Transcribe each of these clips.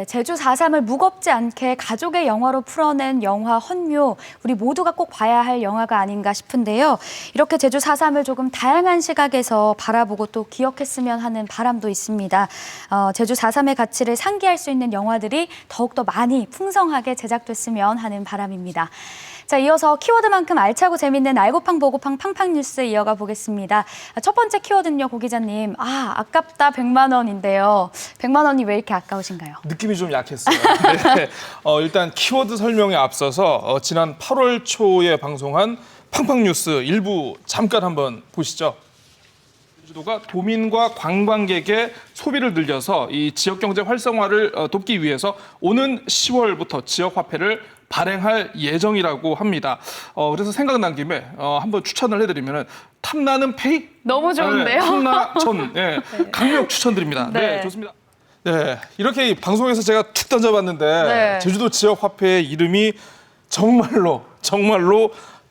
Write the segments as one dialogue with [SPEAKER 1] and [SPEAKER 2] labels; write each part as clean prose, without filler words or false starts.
[SPEAKER 1] 네, 제주 4.3을 무겁지 않게 가족의 영화로 풀어낸 영화 헌묘, 우리 모두가 꼭 봐야 할 영화가 아닌가 싶은데요. 이렇게 제주 4.3을 조금 다양한 시각에서 바라보고 또 기억했으면 하는 바람도 있습니다. 제주 4.3의 가치를 상기할 수 있는 영화들이 더욱더 많이 풍성하게 제작됐으면 하는 바람입니다. 자, 이어서 키워드만큼 알차고 재밌는 알고팡 보고팡 팡팡 뉴스 이어가 보겠습니다. 첫 번째 키워드는요, 고 기자님. 아깝다 100만 원인데요. 100만 원이 왜 이렇게 아까우신가요?
[SPEAKER 2] 느낌이 좀 약했어요. 네. 일단 키워드 설명에 앞서서 지난 8월 초에 방송한 팡팡 뉴스 일부 잠깐 한번 보시죠. 제주도가 도민과 관광객의 소비를 늘려서 이 지역 경제 활성화를 돕기 위해서 오는 10월부터 지역 화폐를 발행할 예정이라고 합니다. 그래서 생각난 김에 한번 추천을 해드리면 탐나는 페이?
[SPEAKER 1] 너무 좋은데요?
[SPEAKER 2] 네, 탐나전. 네, 강력 추천드립니다. 네, 좋습니다. 네, 이렇게 방송에서 제가 툭 던져봤는데 제주도 지역 화폐의 이름이 정말로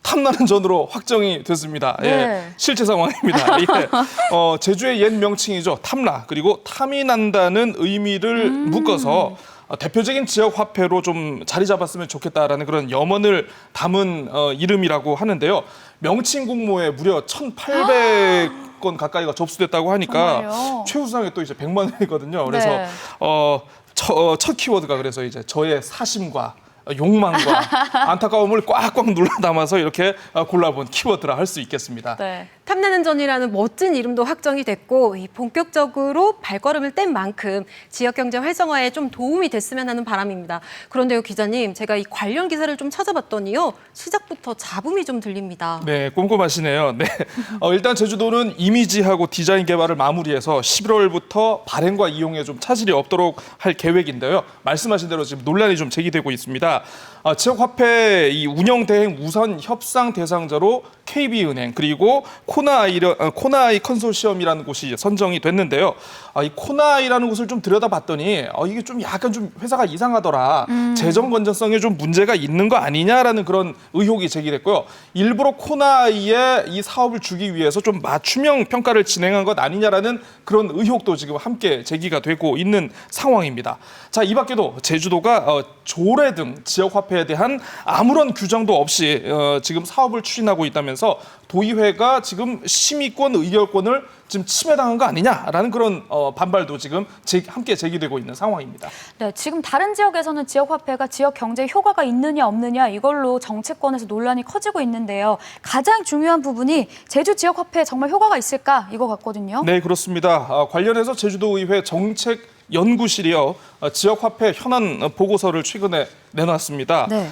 [SPEAKER 2] 탐나는 전으로 확정이 됐습니다. 예, 실제 상황입니다. 제주의 옛 명칭이죠. 탐나, 그리고 탐이 난다는 의미를 묶어서 대표적인 지역 화폐로 좀 자리 잡았으면 좋겠다라는 그런 염원을 담은 이름이라고 하는데요. 명칭 공모에 무려 1,800건 가까이가 접수됐다고 하니까
[SPEAKER 1] 정말요?
[SPEAKER 2] 최우수상이 또 이제 100만 원이거든요. 그래서 첫 키워드가 그래서 이제 저의 사심과 욕망과 안타까움을 꽉꽉 눌러 담아서 이렇게 골라본 키워드라 할 수 있겠습니다.
[SPEAKER 3] 네. 탐나는 전이라는 멋진 이름도 확정이 됐고 본격적으로 발걸음을 뗀 만큼 지역 경제 활성화에 좀 도움이 됐으면 하는 바람입니다. 그런데요, 기자님, 제가 이 관련 기사를 좀 찾아봤더니요, 시작부터 잡음이 좀 들립니다.
[SPEAKER 2] 네, 꼼꼼하시네요. 네, 일단 제주도는 이미지하고 디자인 개발을 마무리해서 11월부터 발행과 이용에 좀 차질이 없도록 할 계획인데요. 말씀하신 대로 지금 논란이 좀 제기되고 있습니다. 지역 화폐 이 운영 대행 우선 협상 대상자로 KB은행 그리고 코나아이 컨소시엄이라는 곳이 선정이 됐는데요. 이 코나아이라는 곳을 좀 들여다봤더니 이게 좀 약간 좀 회사가 이상하더라. 재정 건전성에 좀 문제가 있는 거 아니냐라는 그런 의혹이 제기됐고요. 일부러 코나아이에 이 사업을 주기 위해서 좀 맞춤형 평가를 진행한 것 아니냐라는 그런 의혹도 지금 함께 제기가 되고 있는 상황입니다. 자, 이 밖에도 제주도가 조례 등 지역 화폐에 대한 아무런 규정도 없이 지금 사업을 추진하고 있다면서 도의회가 지금 심의권, 의결권을 지금 침해당한 거 아니냐라는 그런 반발도 지금 함께 제기되고 있는 상황입니다.
[SPEAKER 1] 네, 지금 다른 지역에서는 지역 화폐가 지역 경제에 효과가 있느냐 없느냐 이걸로 정치권에서 논란이 커지고 있는데요. 가장 중요한 부분이 제주 지역 화폐에 정말 효과가 있을까 이거 같거든요.
[SPEAKER 2] 네, 그렇습니다. 관련해서 제주도의회 정책연구실이요, 지역화폐 현안 보고서를 최근에 내놨습니다.
[SPEAKER 1] 네.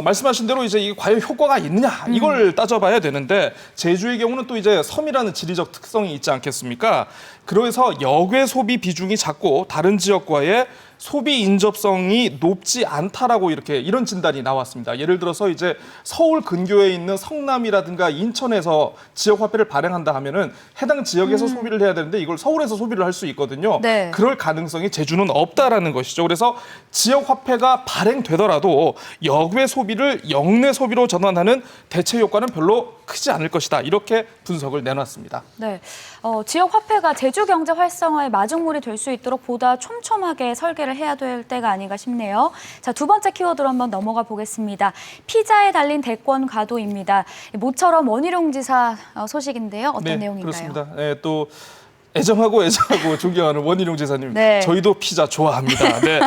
[SPEAKER 2] 말씀하신 대로 이제 이게 과연 효과가 있느냐 이걸 따져봐야 되는데 제주의 경우는 또 이제 섬이라는 지리적 특성이 있지 않겠습니까? 그래서 역외 소비 비중이 작고 다른 지역과의 소비 인접성이 높지 않다라고 이런 진단이 나왔습니다. 예를 들어서 이제 서울 근교에 있는 성남이라든가 인천에서 지역 화폐를 발행한다 하면은 해당 지역에서 소비를 해야 되는데 이걸 서울에서 소비를 할 수 있거든요.
[SPEAKER 1] 네.
[SPEAKER 2] 그럴 가능성이 제주는 없다라는 것이죠. 그래서 지역 화폐가 발행되더라도 역외 소비를 역내 소비로 전환하는 대체 효과는 별로 크지 않을 것이다. 이렇게 분석을 내놨습니다.
[SPEAKER 1] 네, 지역 화폐가 제주 경제 활성화의 마중물이 될 수 있도록 보다 촘촘하게 설계를 해야 될 때가 아닌가 싶네요. 자, 두 번째 키워드로 한번 넘어가 보겠습니다. 피자에 달린 대권 가도입니다. 모처럼 원희룡 지사 소식인데요. 어떤 내용인가요?
[SPEAKER 2] 그렇습니다. 네, 또 애정하고 존경하는 원희룡 지사님,
[SPEAKER 1] 네.
[SPEAKER 2] 저희도 피자 좋아합니다. 네,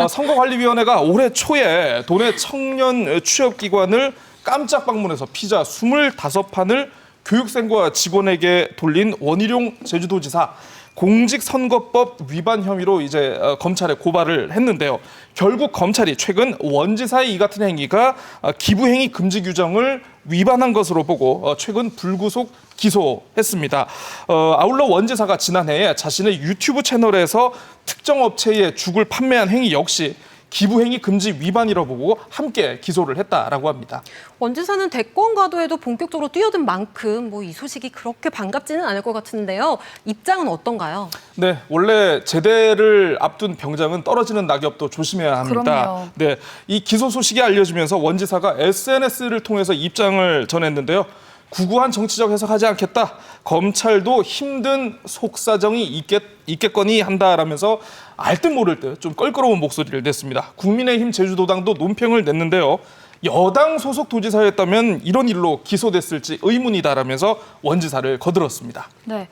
[SPEAKER 2] 선거관리위원회가 올해 초에 도내 청년 취업기관을 깜짝 방문해서 피자 25판을 교육생과 직원에게 돌린 원희룡 제주도지사 공직선거법 위반 혐의로 이제 검찰에 고발을 했는데요. 결국 검찰이 최근 원 지사의 이 같은 행위가 기부행위 금지 규정을 위반한 것으로 보고 최근 불구속 기소했습니다. 아울러 원 지사가 지난해에 자신의 유튜브 채널에서 특정 업체에 죽을 판매한 행위 역시 기부행위 금지 위반이라고 보고 함께 기소를 했다라고 합니다.
[SPEAKER 3] 원 지사는 대권 가도에도 본격적으로 뛰어든 만큼 이 소식이 그렇게 반갑지는 않을 것 같은데요. 입장은 어떤가요?
[SPEAKER 2] 네, 원래 제대를 앞둔 병장은 떨어지는 낙엽도 조심해야 합니다.
[SPEAKER 1] 그럼요.
[SPEAKER 2] 네, 이 기소 소식이 알려지면서 원 지사가 SNS를 통해서 입장을 전했는데요. 구구한 정치적 해석하지 않겠다. 검찰도 힘든 속사정이 있겠거니 한다라면서 알듯 모를 듯 좀 껄끄러운 목소리를 냈습니다. 국민의힘 제주도당도 논평을 냈는데요. 여당 소속 도지사였다면 이런 일로 기소됐을지 의문이다라면서 원지사를 거들었습니다.
[SPEAKER 1] 네.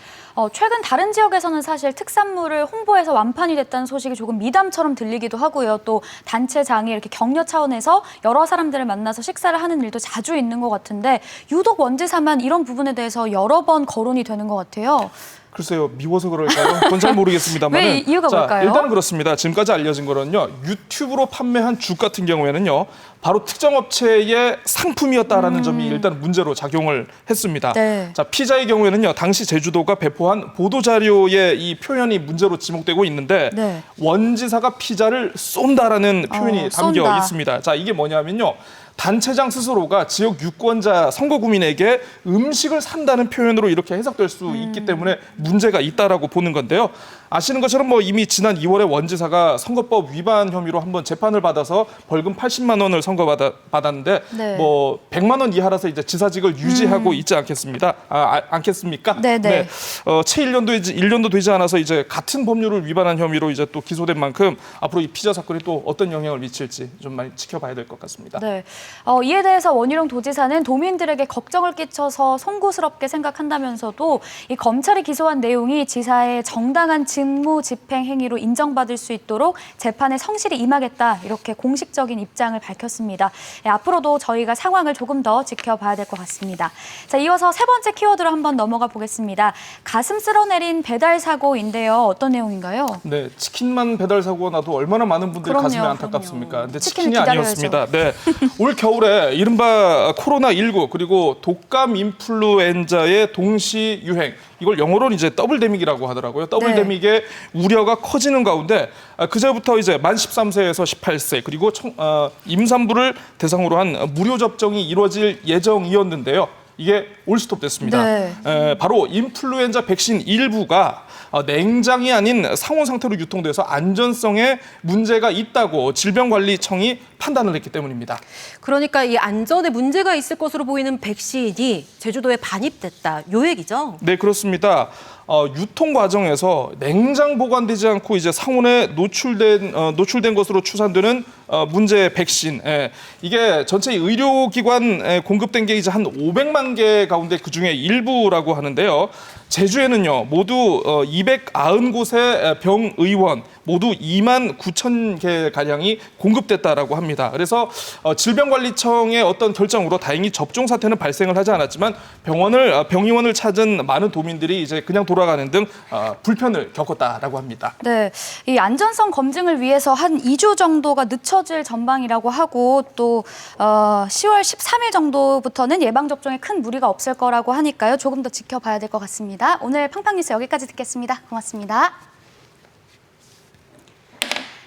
[SPEAKER 1] 최근 다른 지역에서는 사실 특산물을 홍보해서 완판이 됐다는 소식이 조금 미담처럼 들리기도 하고요. 또 단체장이 이렇게 격려 차원에서 여러 사람들을 만나서 식사를 하는 일도 자주 있는 것 같은데 유독 원지사만 이런 부분에 대해서 여러 번 거론이 되는 것 같아요.
[SPEAKER 2] 글쎄요, 미워서 그럴까요? 그건 잘 모르겠습니다만.
[SPEAKER 1] 왜 이유가 뭘까요?
[SPEAKER 2] 일단은 그렇습니다. 지금까지 알려진 거는요, 유튜브로 판매한 죽 같은 경우에는요, 바로 특정 업체의 상품이었다라는 점이 일단 문제로 작용을 했습니다.
[SPEAKER 1] 네.
[SPEAKER 2] 자, 피자의 경우에는요, 당시 제주도가 배포한 보도 자료의 이 표현이 문제로 지목되고 있는데
[SPEAKER 1] 네.
[SPEAKER 2] 원지사가 피자를 쏜다라는 표현이 담겨
[SPEAKER 1] 쏜다.
[SPEAKER 2] 있습니다. 자, 이게 뭐냐면요. 단체장 스스로가 지역 유권자 선거구민에게 음식을 산다는 표현으로 이렇게 해석될 수 있기 때문에 문제가 있다라고 보는 건데요. 아시는 것처럼 이미 지난 2월에 원지사가 선거법 위반 혐의로 한번 재판을 받아서 벌금 80만 원을 선고받았는데
[SPEAKER 1] 네.
[SPEAKER 2] 100만 원 이하라서 이제 지사직을 유지하고 있지 않겠습니까?
[SPEAKER 1] 네네.
[SPEAKER 2] 네. 채 1년도 되지 않아서 이제 같은 법률을 위반한 혐의로 이제 또 기소된 만큼 앞으로 이 피자 사건이 또 어떤 영향을 미칠지 좀 많이 지켜봐야 될 것 같습니다.
[SPEAKER 1] 네. 이에 대해서 원희룡 도지사는 도민들에게 걱정을 끼쳐서 송구스럽게 생각한다면서도 이 검찰이 기소한 내용이 지사의 정당한 직무 집행 행위로 인정받을 수 있도록 재판에 성실히 임하겠다 이렇게 공식적인 입장을 밝혔습니다. 앞으로도 저희가 상황을 조금 더 지켜봐야 될 것 같습니다. 자, 이어서 세 번째 키워드로 한번 넘어가 보겠습니다. 가슴 쓸어내린 배달 사고인데요. 어떤 내용인가요?
[SPEAKER 2] 네, 치킨만 배달 사고가 나도 얼마나 많은 분들이
[SPEAKER 1] 그럼요,
[SPEAKER 2] 가슴이 안타깝습니까?
[SPEAKER 1] 그럼요.
[SPEAKER 2] 근데
[SPEAKER 1] 치킨을
[SPEAKER 2] 치킨이
[SPEAKER 1] 기다려야죠.
[SPEAKER 2] 아니었습니다. 네, 올 겨울에 이른바 코로나19 그리고 독감 인플루엔자의 동시 유행 이걸 영어로는 이제 더블데믹이라고 하더라고요. 더블데믹의 우려가 커지는 가운데 그제부터 이제 만 13세에서 18세 그리고 임산부를 대상으로 한 무료 접종이 이루어질 예정이었는데요. 이게 올스톱 됐습니다.
[SPEAKER 1] 네.
[SPEAKER 2] 바로 인플루엔자 백신 일부가 냉장이 아닌 상온 상태로 유통돼서 안전성에 문제가 있다고 질병관리청이 판단을 했기 때문입니다.
[SPEAKER 3] 그러니까 이 안전에 문제가 있을 것으로 보이는 백신이 제주도에 반입됐다. 요 얘기죠?
[SPEAKER 2] 네, 그렇습니다. 유통 과정에서 냉장 보관되지 않고 이제 상온에 노출된 것으로 추산되는 문제 백신. 이게 전체 의료기관에 공급된 게 이제 한 500만 개 가운데 그 중에 일부라고 하는데요. 제주에는요 모두 290곳의 병의원 모두 2만 9천 개 가량이 공급됐다라고 합니다. 그래서 질병관리청의 어떤 결정으로 다행히 접종 사태는 발생을 하지 않았지만 병의원을 찾은 많은 도민들이 이제 그냥 돌아가는 등 불편을 겪었다라고 합니다.
[SPEAKER 1] 네, 이 안전성 검증을 위해서 한 2주 정도가 늦춰질 전망이라고 하고 또 10월 13일 정도부터는 예방 접종에 큰 무리가 없을 거라고 하니까요. 조금 더 지켜봐야 될 것 같습니다. 오늘 팡팡뉴스 여기까지 듣겠습니다. 고맙습니다.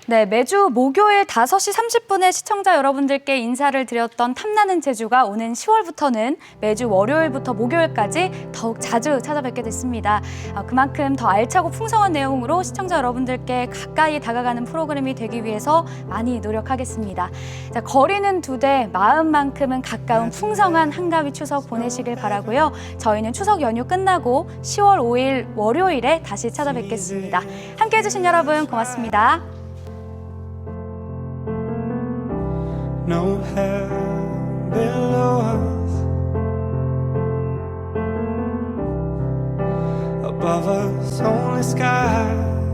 [SPEAKER 1] 네, 매주 목요일 5시 30분에 시청자 여러분들께 인사를 드렸던 탐나는 제주가 오는 10월부터는 매주 월요일부터 목요일까지 더욱 자주 찾아뵙게 됐습니다. 그만큼 더 알차고 풍성한 내용으로 시청자 여러분들께 가까이 다가가는 프로그램이 되기 위해서 많이 노력하겠습니다. 자, 거리는 2대, 마음만큼은 가까운 풍성한 한가위 추석 보내시길 바라고요. 저희는 추석 연휴 끝나고 10월 5일 월요일에 다시 찾아뵙겠습니다. 함께해 주신 여러분 고맙습니다.
[SPEAKER 4] No hell below us, above us only sky.